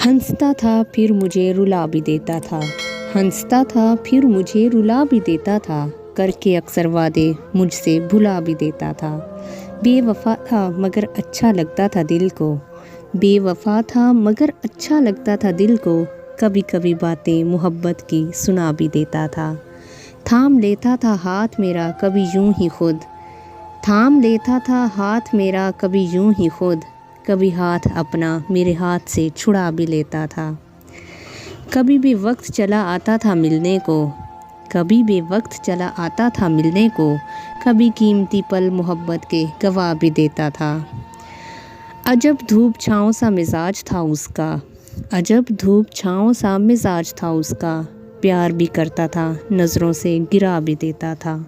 हंसता था फिर मुझे रुला भी देता था, हंसता था फिर मुझे रुला भी देता था, करके अक्सर वादे मुझसे भुला भी देता था। बेवफा था मगर अच्छा लगता था दिल को, बेवफा था मगर अच्छा लगता था दिल को, कभी कभी बातें मोहब्बत की सुना भी देता था। थाम लेता था हाथ मेरा कभी यूं ही खुद, थाम लेता था हाथ मेरा कभी यूं ही खुद, कभी हाथ अपना मेरे हाथ से छुड़ा भी लेता था। कभी भी वक्त चला आता था मिलने को, कभी भी वक्त चला आता था मिलने को, कभी कीमती पल मोहब्बत के गवा भी देता था। अजब धूप छाँव सा मिजाज था उसका, अजब धूप छाँव सा मिजाज था उसका, प्यार भी करता था नज़रों से गिरा भी देता था।